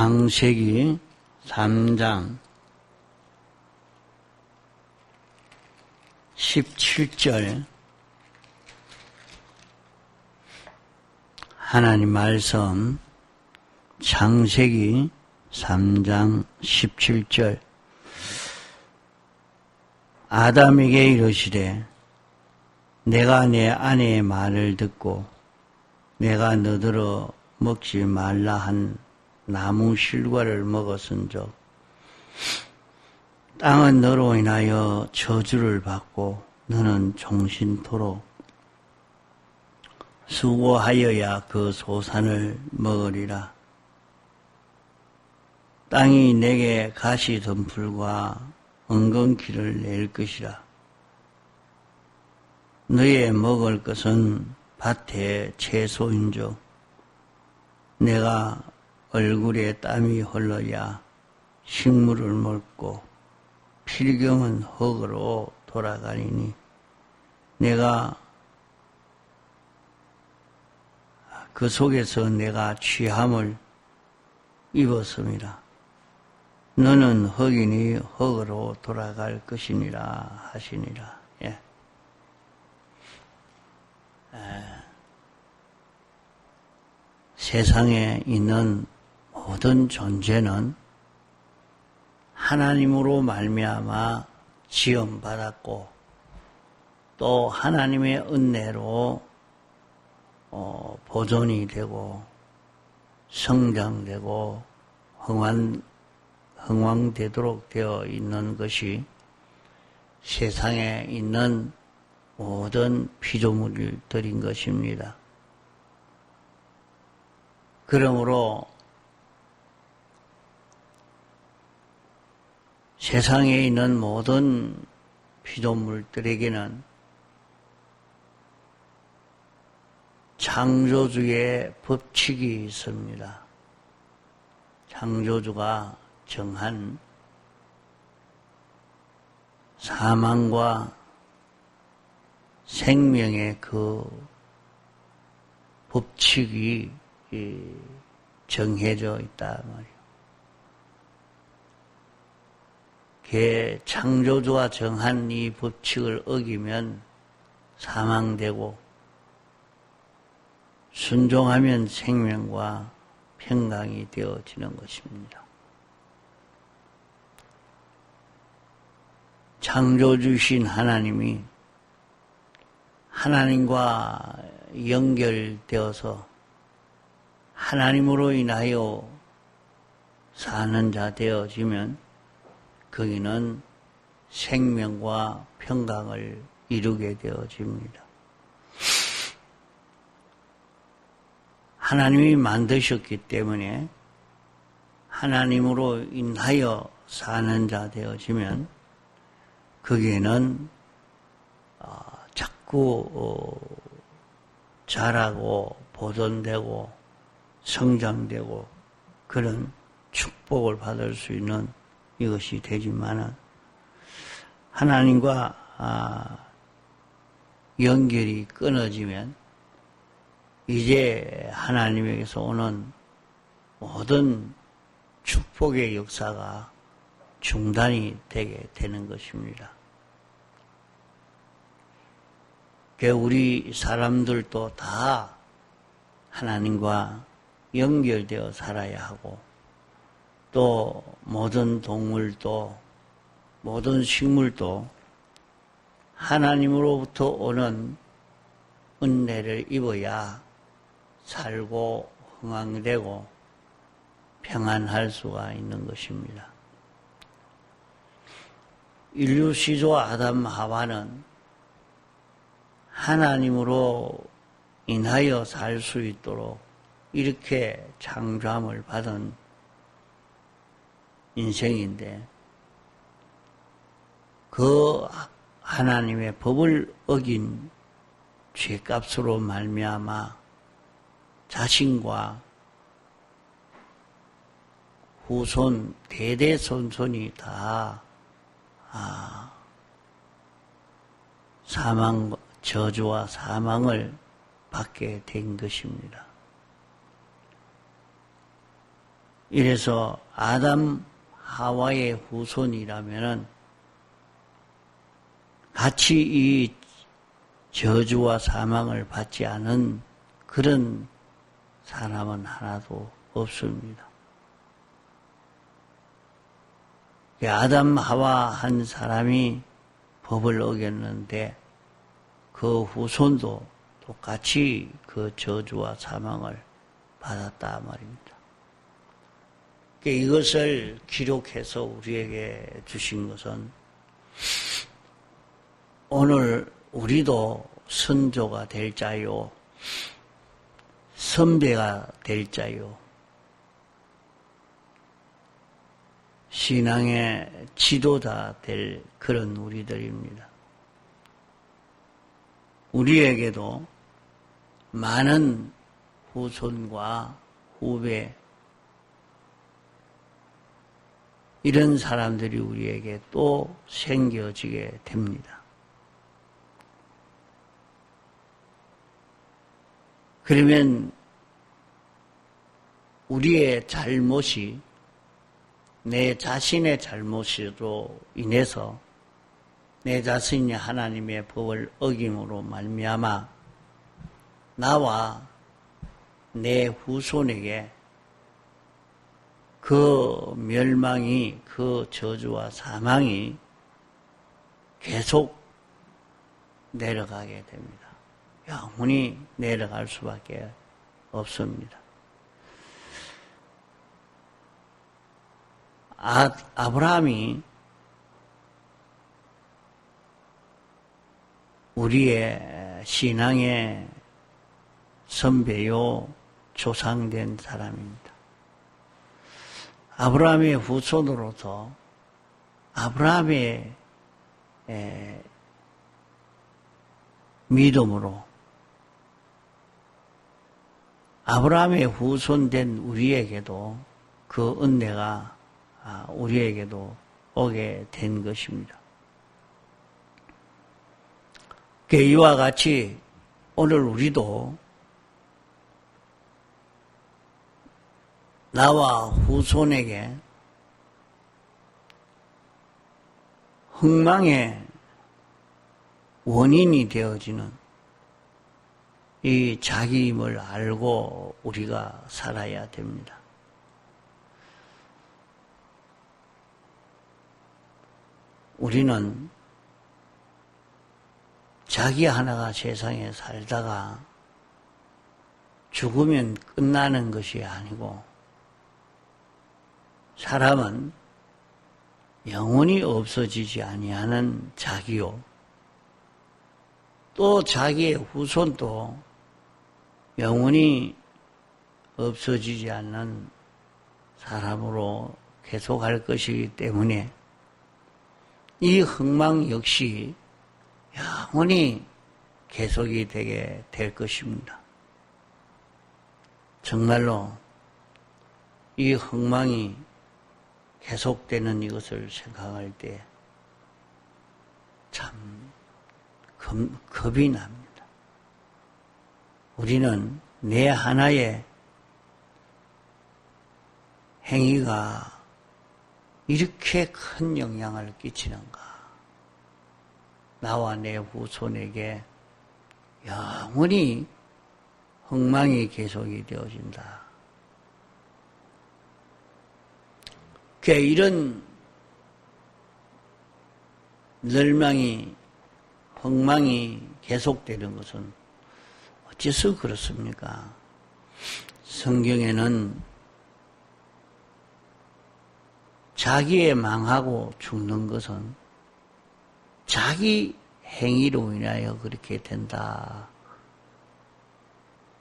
창세기 3장 17절 하나님 말씀 창세기 3장 17절 아담에게 이르시되 내가 내 아내의 말을 듣고 내가 너더러 먹지 말라 한 나무 실과를 먹었은즉 땅은 너로 인하여 저주를 받고 너는 종신토록 수고하여야 그 소산을 먹으리라. 땅이 내게 가시덤불과 엉겅퀴를 낼 것이라. 너의 먹을 것은 밭의 채소인즉 내가 얼굴에 땀이 흘러야 식물을 먹고 필경은 흙으로 돌아가리니 내가 그 속에서 내가 취함을 입었음이라. 너는 흙이니 흙으로 돌아갈 것이니라 하시니라. 예. 세상에 있는 모든 존재는 하나님으로 말미암아 지음받았고 또 하나님의 은혜로 보존이 되고 성장되고 흥왕되도록 되어 있는 것이 세상에 있는 모든 피조물들인 것입니다. 그러므로 세상에 있는 모든 피조물들에게는 창조주의 법칙이 있습니다. 창조주가 정한 사망과 생명의 그 법칙이 정해져 있다 말이에요. 창조주가 정한 이 법칙을 어기면 사망되고 순종하면 생명과 평강이 되어지는 것입니다. 창조주신 하나님이 하나님과 연결되어서 하나님으로 인하여 사는 자 되어지면 거기는 생명과 평강을 이루게 되어집니다. 하나님이 만드셨기 때문에 하나님으로 인하여 사는 자 되어지면 거기에는 자꾸 자라고 보존되고 성장되고 그런 축복을 받을 수 있는 이것이 되지만은 하나님과 연결이 끊어지면 이제 하나님에게서 오는 모든 축복의 역사가 중단이 되게 되는 것입니다. 우리 사람들도 다 하나님과 연결되어 살아야 하고 또 모든 동물도 모든 식물도 하나님으로부터 오는 은혜를 입어야 살고 흥왕되고 평안할 수가 있는 것입니다. 인류 시조 아담 하와는 하나님으로 인하여 살 수 있도록 이렇게 창조함을 받은 인생인데 그 하나님의 법을 어긴 죄값으로 말미암아 자신과 후손 대대손손이 다 저주와 사망을 받게 된 것입니다. 이래서 아담 하와의 후손이라면은 같이 이 저주와 사망을 받지 않은 그런 사람은 하나도 없습니다. 아담 하와 한 사람이 법을 어겼는데 그 후손도 똑같이 그 저주와 사망을 받았다 말입니다. 이것을 기록해서 우리에게 주신 것은 오늘 우리도 선조가 될 자요, 선배가 될 자요, 신앙의 지도자 될 그런 우리들입니다. 우리에게도 많은 후손과 후배, 이런 사람들이 우리에게 또 생겨지게 됩니다. 그러면 우리의 잘못이 내 자신의 잘못으로 인해서 내 자신이 하나님의 법을 어김으로 말미암아 나와 내 후손에게 그 멸망이, 그 저주와 사망이 계속 내려가게 됩니다. 영원히 내려갈 수밖에 없습니다. 아브라함이 우리의 신앙의 선배요, 조상된 사람입니다. 아브라함의 후손으로서 아브라함의 믿음으로 아브라함의 후손된 우리에게도 그 은혜가 우리에게도 오게 된 것입니다. 이와 같이 오늘 우리도 나와 후손에게 흥망의 원인이 되어지는 이 자기임을 알고 우리가 살아야 됩니다. 우리는 자기 하나가 세상에 살다가 죽으면 끝나는 것이 아니고 사람은 영원히 없어지지 아니하는 자기요. 또 자기의 후손도 영원히 없어지지 않는 사람으로 계속할 것이기 때문에 이 흥망 역시 영원히 계속이 되게 될 것입니다. 정말로 이 흥망이 계속되는 이것을 생각할 때 참 겁이 납니다. 우리는 내 하나의 행위가 이렇게 큰 영향을 끼치는가? 나와 내 후손에게 영원히 흥망이 계속이 되어진다. 이런 멸망이, 흥망이 계속되는 것은 어째서 그렇습니까? 성경에는 자기의 망하고 죽는 것은 자기 행위로 인하여 그렇게 된다.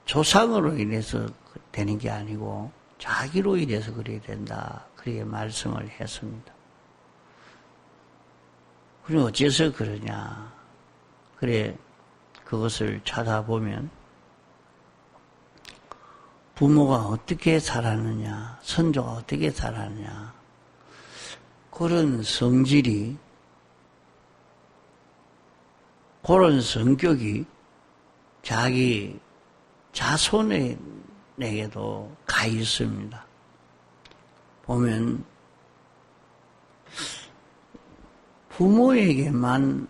조상으로 인해서 되는 게 아니고 자기로 인해서 그렇게 된다. 그렇게 말씀을 했습니다. 그럼 어째서 그러냐? 그래, 그것을 찾아보면 부모가 어떻게 살았느냐, 선조가 어떻게 살았느냐, 그런 성질이, 그런 성격이 자기 자손에게도 가 있습니다. 보면 부모에게만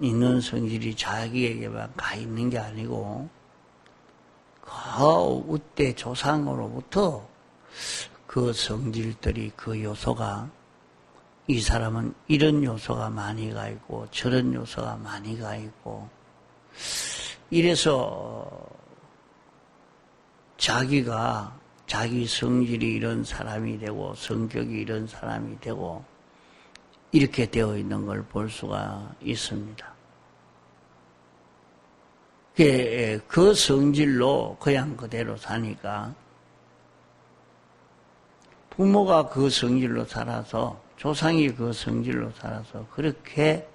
있는 성질이 자기에게만 가 있는 게 아니고 그 우대 조상으로부터 그 성질들이 그 요소가 이 사람은 이런 요소가 많이 가 있고 저런 요소가 많이 가 있고 이래서 자기가 자기 성질이 이런 사람이 되고 성격이 이런 사람이 되고 이렇게 되어 있는 걸 볼 수가 있습니다. 그 성질로 그냥 그대로 사니까 부모가 그 성질로 살아서 조상이 그 성질로 살아서 그렇게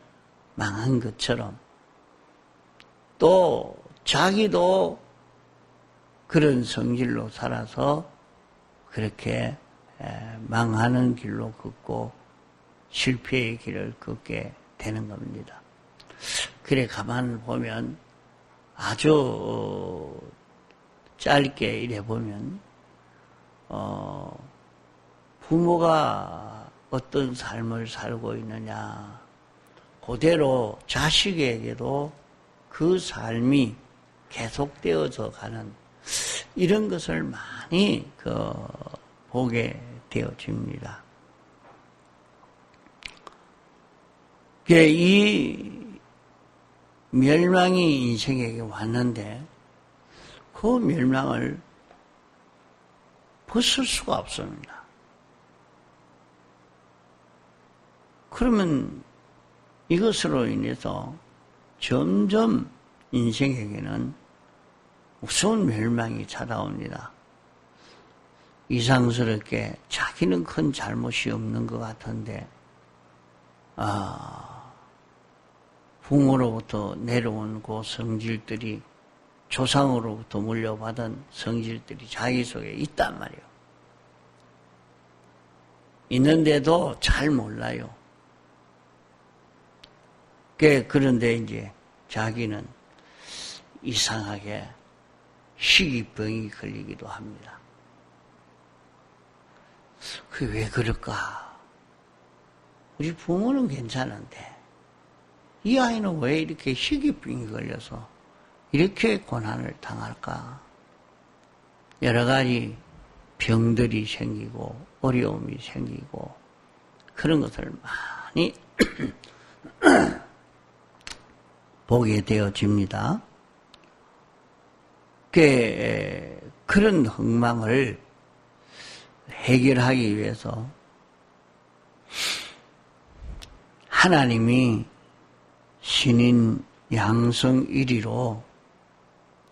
망한 것처럼 또 자기도 그런 성질로 살아서 그렇게 망하는 길로 걷고 실패의 길을 걷게 되는 겁니다. 그래 가만 보면 아주 짧게 이래 보면 부모가 어떤 삶을 살고 있느냐 그대로 자식에게도 그 삶이 계속되어져 가는 이런 것을 많이 보게 되어집니다. 이 멸망이 인생에게 왔는데 그 멸망을 벗을 수가 없습니다. 그러면 이것으로 인해서 점점 인생에게는 무서운 멸망이 찾아옵니다. 이상스럽게 자기는 큰 잘못이 없는 것 같은데 부모로부터 내려온 그 성질들이 조상으로부터 물려받은 성질들이 자기 속에 있단 말이에요. 있는데도 잘 몰라요. 그런데 이제 자기는 이상하게 희귀병이 걸리기도 합니다. 그게 왜 그럴까? 우리 부모는 괜찮은데 이 아이는 왜 이렇게 희귀병이 걸려서 이렇게 고난을 당할까? 여러 가지 병들이 생기고 어려움이 생기고 그런 것을 많이 보게 되어집니다. 그런 흥망을 해결하기 위해서 하나님이 신인 양성 1위로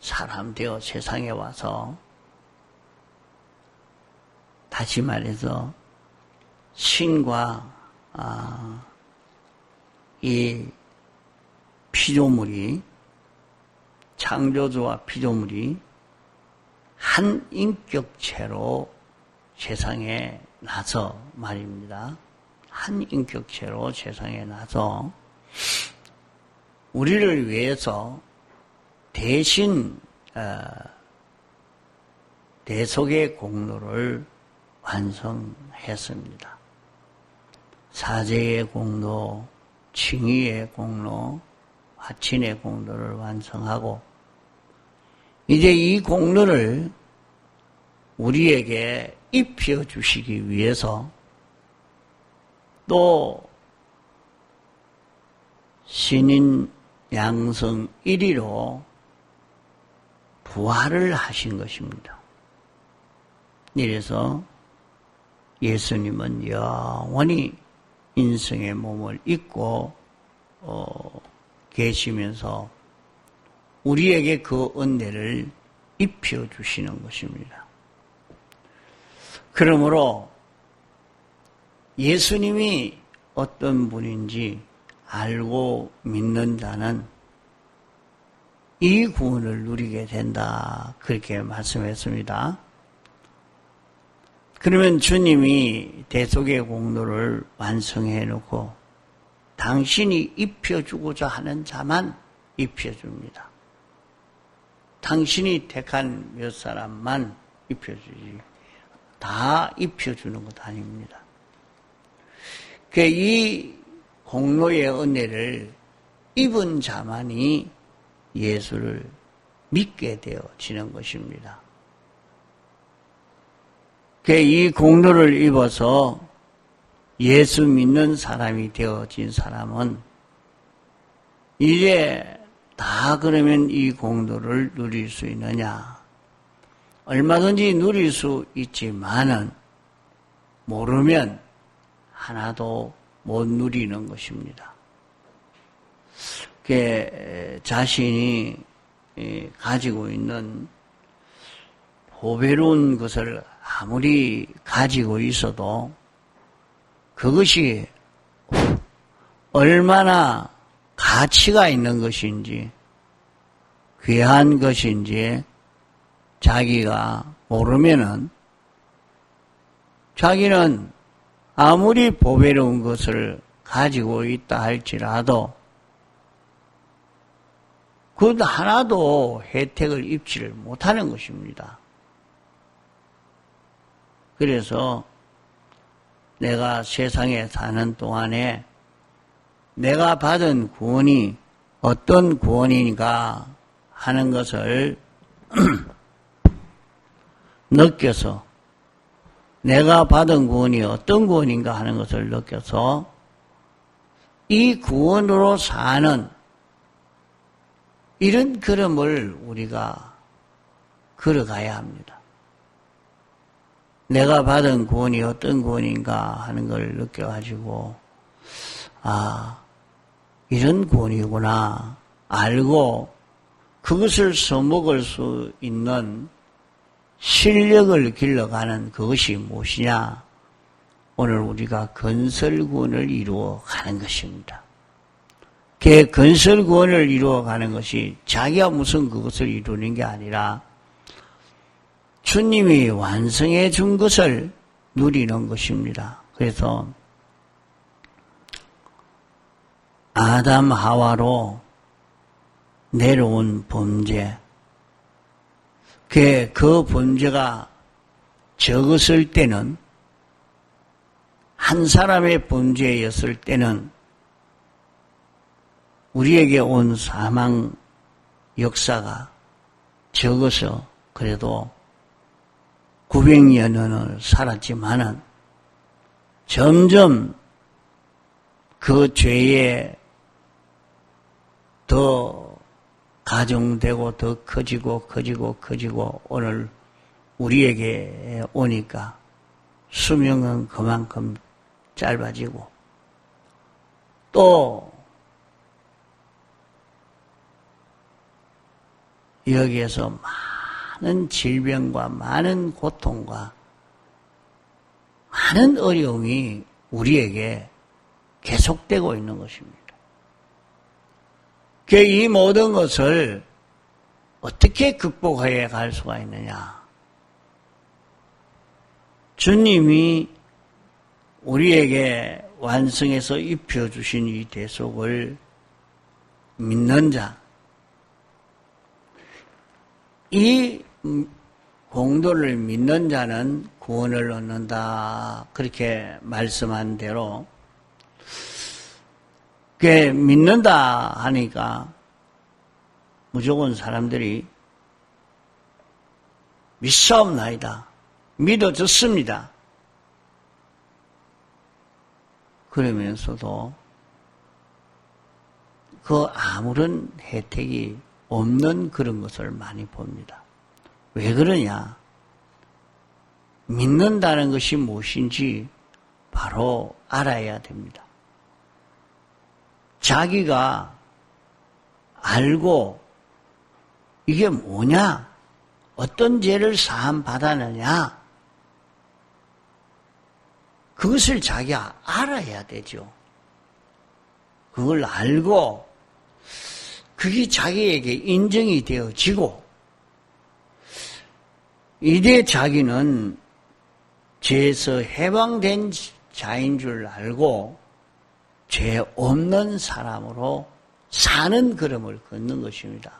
사람 되어 세상에 와서 다시 말해서 신과 이 피조물이 창조주와 피조물이 한 인격체로 세상에 나서 말입니다. 한 인격체로 세상에 나서 우리를 위해서 대신 대속의 공로를 완성했습니다. 사죄의 공로, 칭의의 공로, 화친의 공로를 완성하고 이제 이 공로를 우리에게 입혀주시기 위해서 또 신인 양성 1위로 부활을 하신 것입니다. 이래서 예수님은 영원히 인성의 몸을 입고 계시면서 우리에게 그 은혜를 입혀주시는 것입니다. 그러므로 예수님이 어떤 분인지 알고 믿는 자는 이 구원을 누리게 된다. 그렇게 말씀했습니다. 그러면 주님이 대속의 공로를 완성해 놓고 당신이 입혀주고자 하는 자만 입혀줍니다. 당신이 택한 몇 사람만 입혀주지. 다 입혀주는 것 아닙니다. 이 공로의 은혜를 입은 자만이 예수를 믿게 되어지는 것입니다. 이 공로를 입어서 예수 믿는 사람이 되어진 사람은 이제 다 그러면 이 공로를 누릴 수 있느냐? 얼마든지 누릴 수 있지만은 모르면 하나도 못 누리는 것입니다. 자신이 가지고 있는 보배로운 것을 아무리 가지고 있어도 그것이 얼마나 가치가 있는 것인지 귀한 것인지 자기가 모르면은 자기는 아무리 보배로운 것을 가지고 있다 할지라도 그 하나도 혜택을 입지를 못하는 것입니다. 그래서 내가 세상에 사는 동안에 내가 받은 구원이 어떤 구원인가 하는 것을 느껴서 내가 받은 구원이 어떤 구원인가 하는 것을 느껴서 이 구원으로 사는 이런 걸음을 우리가 걸어가야 합니다. 내가 받은 구원이 어떤 구원인가 하는 걸 느껴가지고 이런 구원이구나 알고 그것을 써먹을 수 있는 실력을 길러가는 그것이 무엇이냐? 오늘 우리가 건설구원을 이루어가는 것입니다. 그 건설구원을 이루어가는 것이 자기가 무슨 그것을 이루는 게 아니라 주님이 완성해 준 것을 누리는 것입니다. 그래서 아담 하와로 내려온 범죄, 그 범죄가 적었을 때는 한 사람의 범죄였을 때는 우리에게 온 사망 역사가 적어서 그래도 900년을 살았지만은 점점 그 죄에 더 가중되고 더 커지고 오늘 우리에게 오니까 수명은 그만큼 짧아지고 또 여기에서 많은 질병과 많은 고통과 많은 어려움이 우리에게 계속되고 있는 것입니다. 이 모든 것을 어떻게 극복해 갈 수가 있느냐? 주님이 우리에게 완성해서 입혀주신 이 대속을 믿는 자, 이 공도를 믿는 자는 구원을 얻는다. 그렇게 말씀한 대로 믿는다 하니까 무조건 사람들이 믿사옵나이다. 믿어졌습니다. 그러면서도 그 아무런 혜택이 없는 그런 것을 많이 봅니다. 왜 그러냐? 믿는다는 것이 무엇인지 바로 알아야 됩니다. 자기가 알고 이게 뭐냐? 어떤 죄를 사함 받았느냐? 그것을 자기가 알아야 되죠. 그걸 알고 그게 자기에게 인정이 되어지고 이제 자기는 죄에서 해방된 자인 줄 알고 죄 없는 사람으로 사는 걸음을 걷는 것입니다.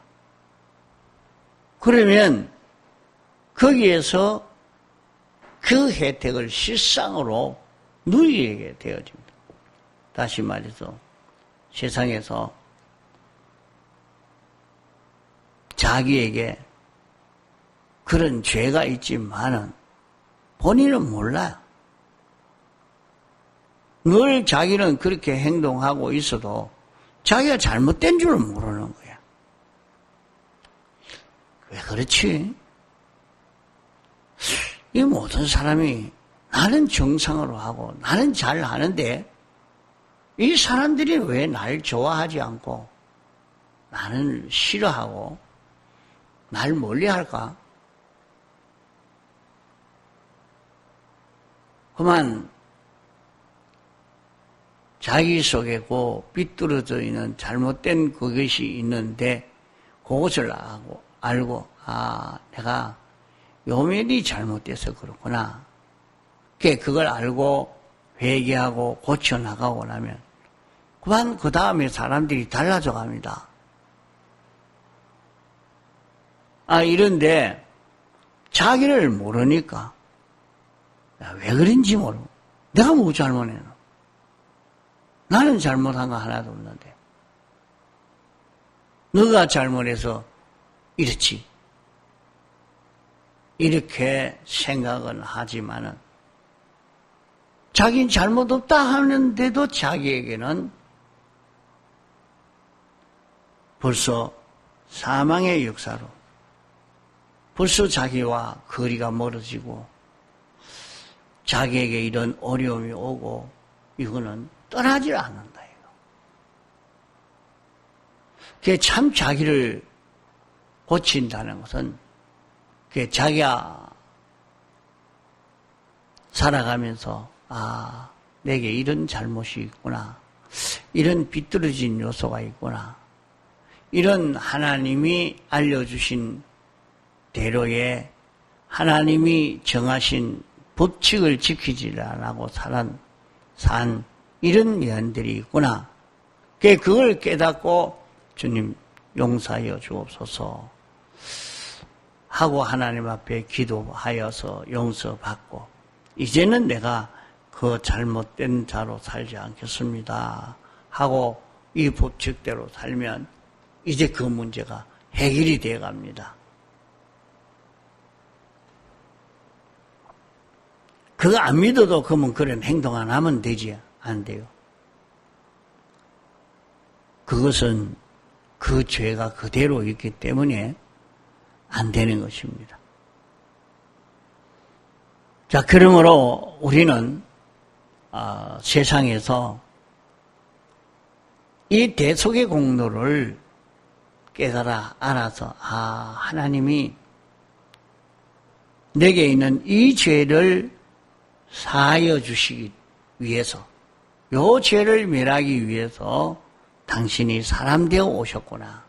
그러면 거기에서 그 혜택을 실상으로 누리게 되어집니다. 다시 말해서 세상에서 자기에게 그런 죄가 있지만은 본인은 몰라요. 늘 자기는 그렇게 행동하고 있어도 자기가 잘못된 줄은 모르는 거야. 왜 그렇지? 이 모든 사람이 나는 정상으로 하고 나는 잘 하는데 이 사람들이 왜 날 좋아하지 않고 나는 싫어하고 날 멀리할까? 그만 자기 속에 그 삐뚤어져 있는 잘못된 그것이 있는데 그것을 알고 내가 요면이 잘못돼서 그렇구나. 그걸 알고 회개하고 고쳐나가고 나면 그만 그 다음에 사람들이 달라져 갑니다. 이런데 자기를 모르니까 왜 그런지 모르고 내가 뭐 잘못했노? 나는 잘못한 거 하나도 없는데 너가 잘못해서 이렇지. 이렇게 생각은 하지만은 자기는 잘못 없다 하는데도 자기에게는 벌써 사망의 역사로 벌써 자기와 거리가 멀어지고 자기에게 이런 어려움이 오고 이거는 떠나질 않는다. 그게 참 자기를 고친다는 것은 그게 자기가 살아가면서 내게 이런 잘못이 있구나. 이런 비뚤어진 요소가 있구나. 이런 하나님이 알려주신 대로의 하나님이 정하신 법칙을 지키지 않고 산 이런 면들이 있구나. 그걸 깨닫고 주님 용서하여 주옵소서 하고 하나님 앞에 기도하여서 용서받고 이제는 내가 그 잘못된 자로 살지 않겠습니다 하고 이 법칙대로 살면 이제 그 문제가 해결이 되어 갑니다. 그거 안 믿어도 그러면 그런 행동 안 하면 되지. 안 돼요. 그것은 그 죄가 그대로 있기 때문에 안 되는 것입니다. 자, 그러므로 우리는 세상에서 이 대속의 공로를 깨달아 알아서 하나님이 내게 있는 이 죄를 사하여 주시기 위해서 이 죄를 멸하기 위해서 당신이 사람 되어 오셨구나.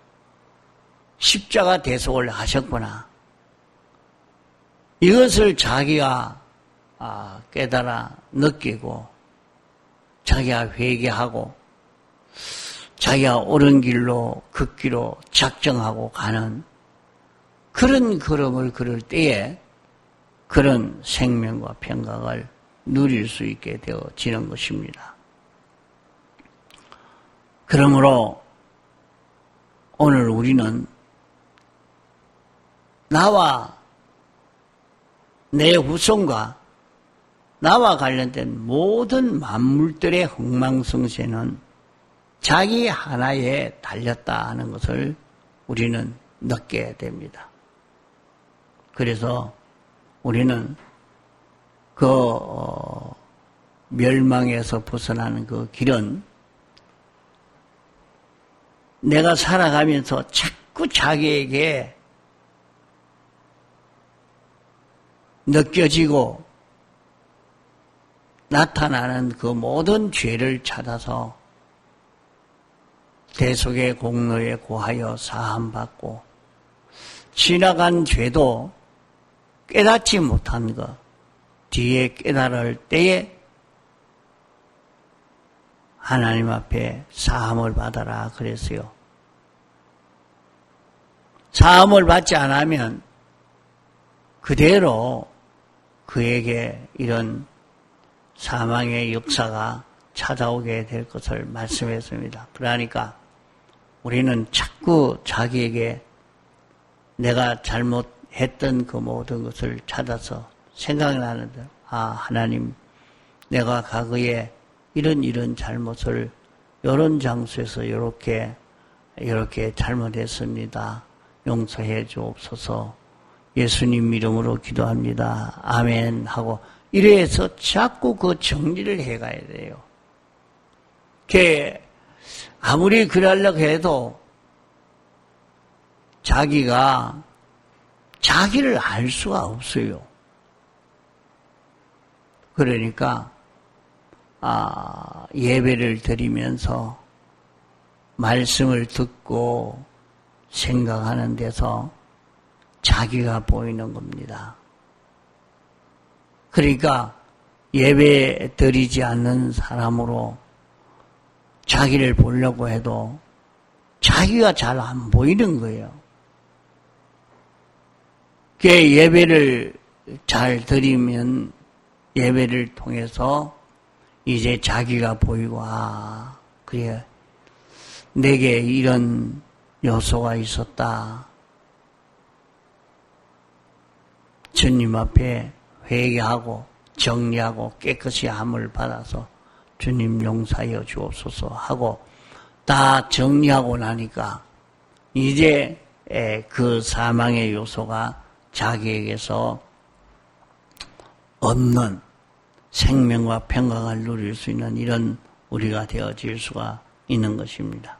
십자가 대속을 하셨구나. 이것을 자기가 깨달아 느끼고 자기가 회개하고 자기가 옳은 길로 걷기로 작정하고 가는 그런 걸음을 걸을 때에 그런 생명과 평강을 누릴 수 있게 되어지는 것입니다. 그러므로 오늘 우리는 나와 내 후손과 나와 관련된 모든 만물들의 흥망성쇠는 자기 하나에 달렸다 하는 것을 우리는 느껴야 됩니다. 그래서 우리는 그 멸망에서 벗어나는 그 길은 내가 살아가면서 자꾸 자기에게 느껴지고 나타나는 그 모든 죄를 찾아서 대속의 공로에 고하여 사함받고 지나간 죄도 깨닫지 못한 것 뒤에 깨달을 때에 하나님 앞에 사함을 받아라 그랬어요. 사함을 받지 않으면 그대로 그에게 이런 사망의 역사가 찾아오게 될 것을 말씀했습니다. 그러니까 우리는 자꾸 자기에게 내가 잘못했던 그 모든 것을 찾아서 생각나는데, 하나님, 내가 과거에 이런 잘못을 이런 장소에서 이렇게 잘못했습니다. 용서해 주옵소서. 예수님 이름으로 기도합니다. 아멘 하고 이래서 자꾸 그 정리를 해가야 돼요. 아무리 그러려고 해도 자기가 자기를 알 수가 없어요. 그러니까 예배를 드리면서 말씀을 듣고 생각하는 데서 자기가 보이는 겁니다. 그러니까 예배 드리지 않는 사람으로 자기를 보려고 해도 자기가 잘 안 보이는 거예요. 예배를 잘 드리면 예배를 통해서 이제 자기가 보이고, 그래, 내게 이런 요소가 있었다. 주님 앞에 회개하고 정리하고 깨끗이 함을 받아서 주님 용서하여 주옵소서 하고 다 정리하고 나니까 이제 그 사망의 요소가 자기에게서 없는 생명과 평강을 누릴 수 있는 이런 우리가 되어질 수가 있는 것입니다.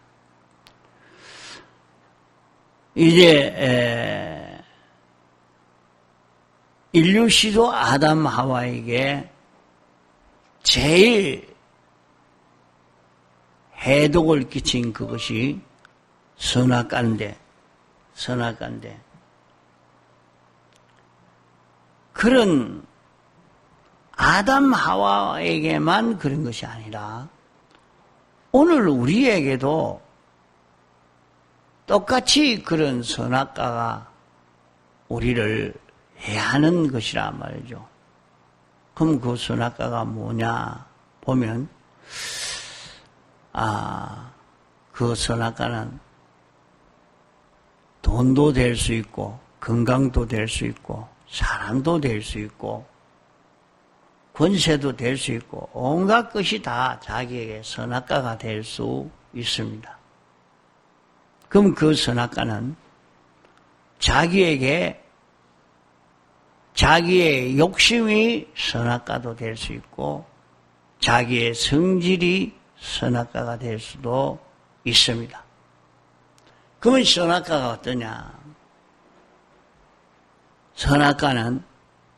이제 인류 시조 아담 하와에게 제일 해독을 끼친 그것이 선악과인데 그런 아담 하와에게만 그런 것이 아니라 오늘 우리에게도 똑같이 그런 선악과가 우리를 해하는 것이라 말이죠. 그럼 그 선악과가 뭐냐 보면 그 선악과는 돈도 될 수 있고 건강도 될 수 있고 사랑도 될 수 있고 권세도 될 수 있고 온갖 것이 다 자기에게 선악과가 될 수 있습니다. 그럼 그 선악과는 자기에게 자기의 욕심이 선악과도 될 수 있고 자기의 성질이 선악과가 될 수도 있습니다. 그러면 선악과가 어떠냐? 선악과는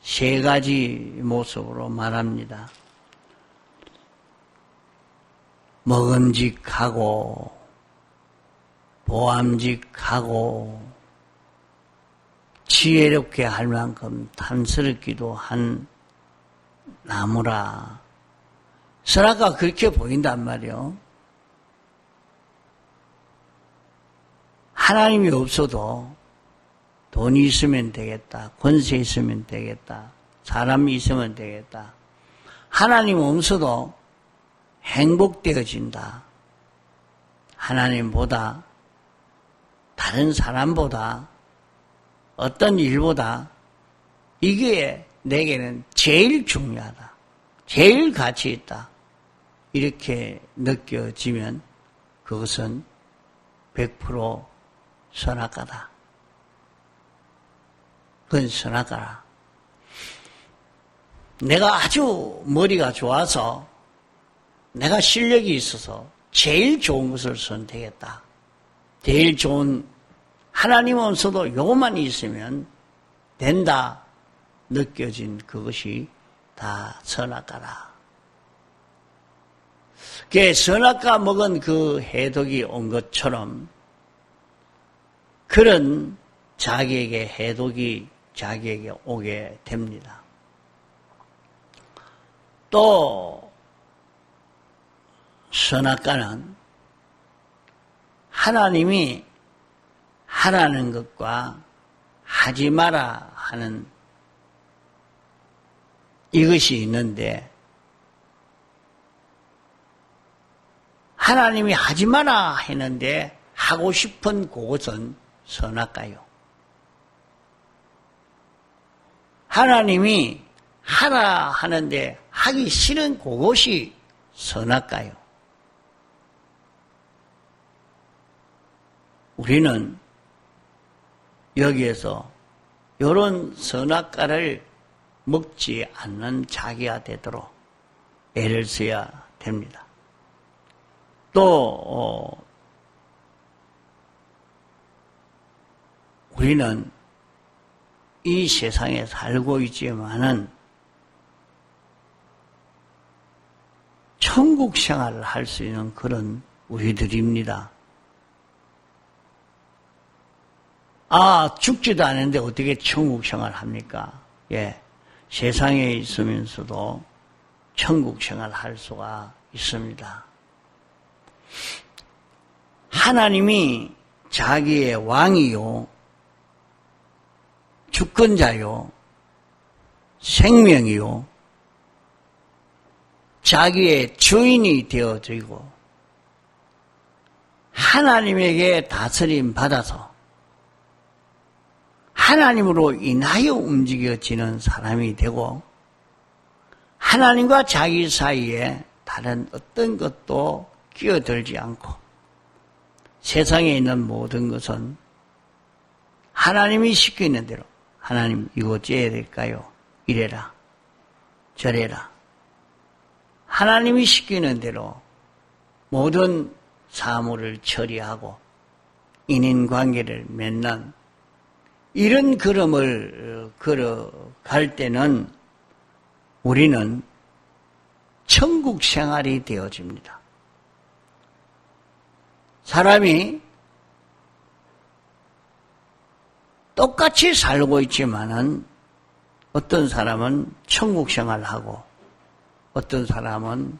세 가지 모습으로 말합니다. 먹음직하고 보암직하고 지혜롭게 할 만큼 탐스럽기도 한 나무라. 선악과가 그렇게 보인단 말이요. 하나님이 없어도 돈이 있으면 되겠다. 권세 있으면 되겠다. 사람이 있으면 되겠다. 하나님 없어도 행복되어진다. 하나님보다 다른 사람보다 어떤 일보다 이게 내게는 제일 중요하다. 제일 가치 있다. 이렇게 느껴지면 그것은 100% 선악과다. 그건 선악과라. 내가 아주 머리가 좋아서 내가 실력이 있어서 제일 좋은 것을 선택했다. 제일 좋은 하나님 없어도 요것만 있으면 된다 느껴진 그것이 다 선악과라. 선악과 먹은 그 해독이 온 것처럼 그런 자기에게 해독이 자기에게 오게 됩니다. 또 선악과는 하나님이 하라는 것과 하지 마라 하는 이것이 있는데 하나님이 하지 마라 했는데 하고 싶은 그것은 선악과요. 하나님이 하라 하는데 하기 싫은 그것이 선악과요. 우리는 여기에서 이런 선악과를 먹지 않는 자기가 되도록 애를 써야 됩니다. 또 우리는 이 세상에 살고 있지만은 천국 생활을 할 수 있는 그런 우리들입니다. 죽지도 않은데 어떻게 천국 생활을 합니까? 예, 세상에 있으면서도 천국 생활을 할 수가 있습니다. 하나님이 자기의 왕이요, 주권자요, 생명이요, 자기의 주인이 되어지고 하나님에게 다스림 받아서 하나님으로 인하여 움직여지는 사람이 되고 하나님과 자기 사이에 다른 어떤 것도 끼어들지 않고 세상에 있는 모든 것은 하나님이 시키는 대로 하나님 이거 째야 될까요? 이래라 저래라 하나님이 시키는 대로 모든 사물을 처리하고 인인관계를 맺는 이런 걸음을 걸어갈 때는 우리는 천국 생활이 되어집니다. 사람이 똑같이 살고 있지만은 어떤 사람은 천국 생활을 하고 어떤 사람은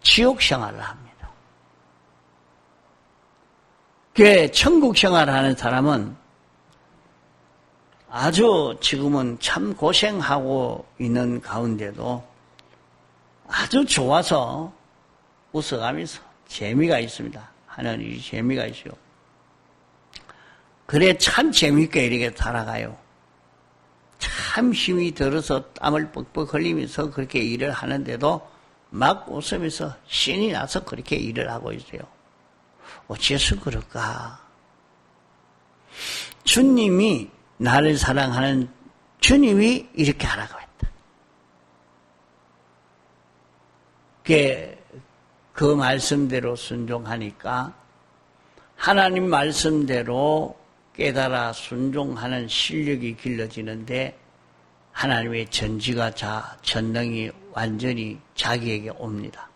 지옥 생활을 합니다. 그 천국 생활을 하는 사람은 아주 지금은 참 고생하고 있는 가운데도 아주 좋아서 웃어가면서 재미가 있습니다. 하는 일이 재미가 있어요. 그래 참 재미있게 이렇게 살아가요. 참 힘이 들어서 땀을 뻑뻑 흘리면서 그렇게 일을 하는데도 막 웃으면서 신이 나서 그렇게 일을 하고 있어요. 어째서 그럴까? 주님이 나를 사랑하는 주님이 이렇게 하라고 했다. 그 말씀대로 순종하니까 하나님 말씀대로 깨달아 순종하는 실력이 길러지는데 하나님의 전능이 완전히 자기에게 옵니다.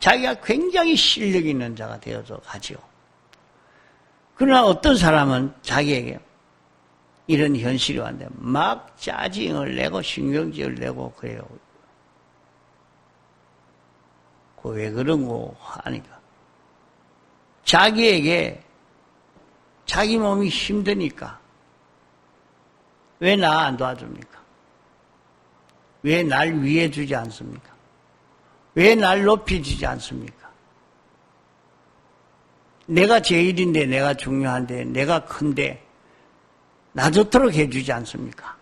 자기가 굉장히 실력 있는 자가 되어서 가지요. 그러나 어떤 사람은 자기에게 이런 현실이 왔는데 막 짜증을 내고 신경질을 내고 그래요. 왜 그런 거 하니까 자기에게 자기 몸이 힘드니까 왜 나 안 도와줍니까? 왜 날 위해 주지 않습니까? 왜 날 높이 주지 않습니까? 내가 제일인데 내가 중요한데 내가 큰데 나 좋도록 해주지 않습니까?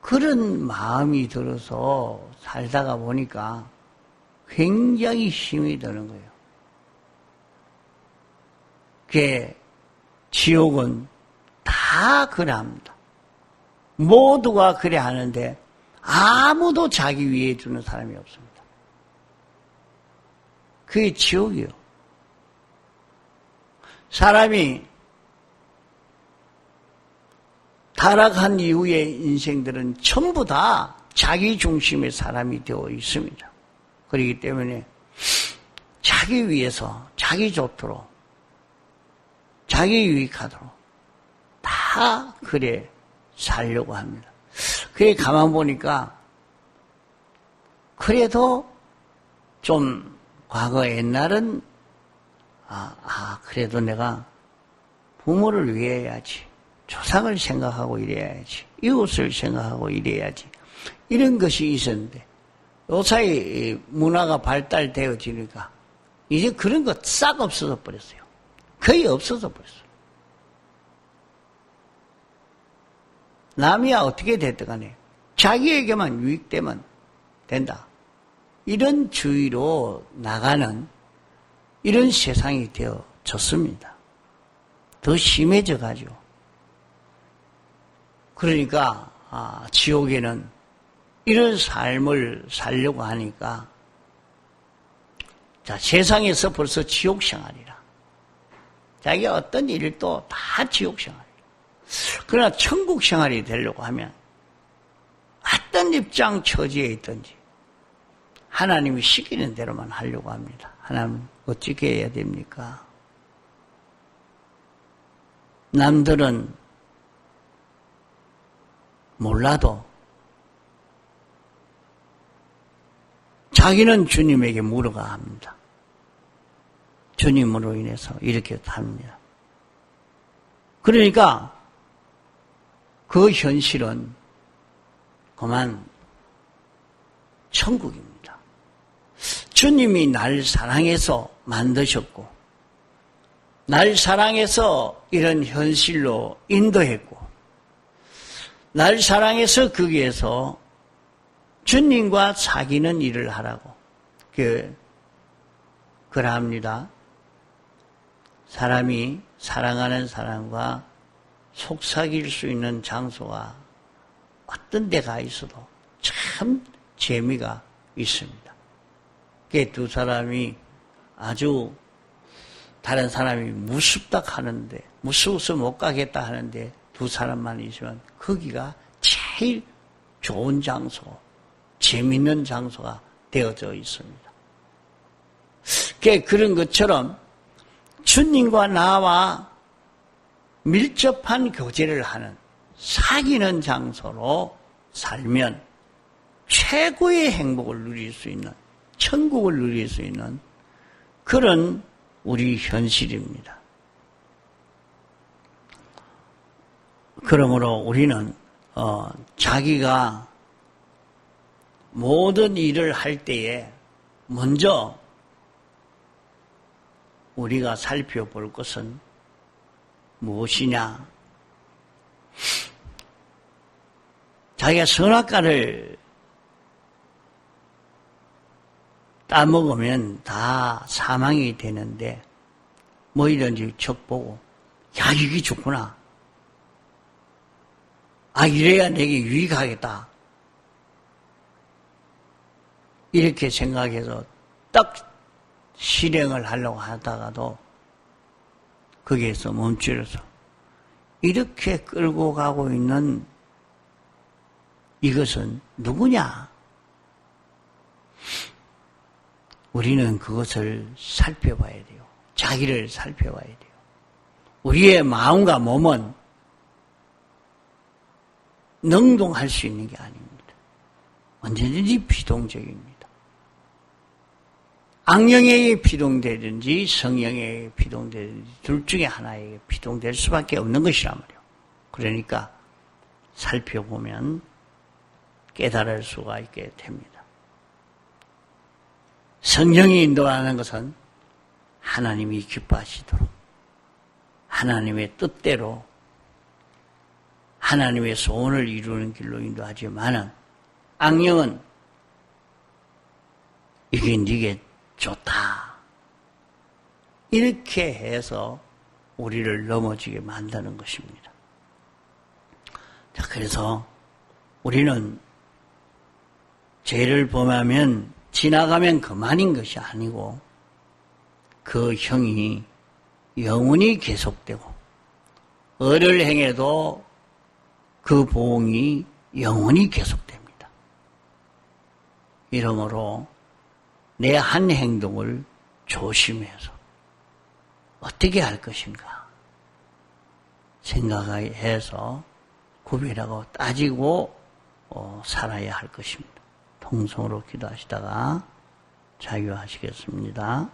그런 마음이 들어서 살다가 보니까 굉장히 힘이 드는 거예요. 그게 지옥은 다 그래 합니다. 모두가 그래 하는데 아무도 자기 위해 주는 사람이 없습니다. 그게 지옥이요. 사람이 타락한 이후의 인생들은 전부 다 자기 중심의 사람이 되어 있습니다. 그렇기 때문에 자기 위해서 자기 좋도록 자기 유익하도록 다 그래 살려고 합니다. 그래 가만 보니까 그래도 좀 과거 옛날은 그래도 내가 부모를 위해 해야지 조상을 생각하고 이래야지. 이웃을 생각하고 이래야지. 이런 것이 있었는데 요사이 문화가 발달되어지니까 이제 그런 거 싹 없어져 버렸어요. 거의 없어져 버렸어요. 남이야 어떻게 됐든 간에 자기에게만 유익되면 된다. 이런 주의로 나가는 이런 세상이 되어졌습니다. 더 심해져 가죠. 그러니까 지옥에는 이런 삶을 살려고 하니까 자, 세상에서 벌써 지옥 생활이라. 자기가 어떤 일도 다 지옥 생활이라. 그러나 천국 생활이 되려고 하면 어떤 입장 처지에 있든지 하나님이 시키는 대로만 하려고 합니다. 하나님 어떻게 해야 됩니까? 남들은 몰라도 자기는 주님에게 물어가 합니다. 주님으로 인해서 이렇게 합니다. 그러니까 그 현실은 그만 천국입니다. 주님이 날 사랑해서 만드셨고 날 사랑해서 이런 현실로 인도했고 날 사랑해서 거기에서 주님과 사귀는 일을 하라고 그러합니다. 사람이 사랑하는 사람과 속삭일 수 있는 장소가 어떤 데가 있어도 참 재미가 있습니다. 두 사람이 아주 다른 사람이 무섭다 하는데 무서워서 못 가겠다 하는데 두 사람만 있으면 거기가 제일 좋은 장소, 재밌는 장소가 되어져 있습니다. 그런 것처럼 주님과 나와 밀접한 교제를 하는 사귀는 장소로 살면 최고의 행복을 누릴 수 있는, 천국을 누릴 수 있는 그런 우리 현실입니다. 그러므로 우리는 자기가 모든 일을 할 때에 먼저 우리가 살펴볼 것은 무엇이냐? 자기가 선악과를 따먹으면 다 사망이 되는데 뭐 이런지 척 보고 야 이게 좋구나. 이래야 내게 유익하겠다. 이렇게 생각해서 딱 실행을 하려고 하다가도 거기에서 멈추어서 이렇게 끌고 가고 있는 이것은 누구냐? 우리는 그것을 살펴봐야 돼요. 자기를 살펴봐야 돼요. 우리의 마음과 몸은 능동할 수 있는 게 아닙니다. 언제든지 비동적입니다. 악령에게 비동되든지 성령에게 비동되든지 둘 중에 하나에게 비동될 수밖에 없는 것이란 말이에요. 그러니까 살펴보면 깨달을 수가 있게 됩니다. 성령이 인도하는 것은 하나님이 기뻐하시도록 하나님의 뜻대로 하나님의 소원을 이루는 길로 인도하지만은 악령은 이게 네게 좋다. 이렇게 해서 우리를 넘어지게 만드는 것입니다. 자, 그래서 우리는 죄를 범하면 지나가면 그만인 것이 아니고 그 형이 영원히 계속되고 의를 행해도 그 보응이 영원히 계속됩니다. 이러므로 내 한 행동을 조심해서 어떻게 할 것인가 생각해서 구별하고 따지고 살아야 할 것입니다. 통성으로 기도하시다가 자유하시겠습니다.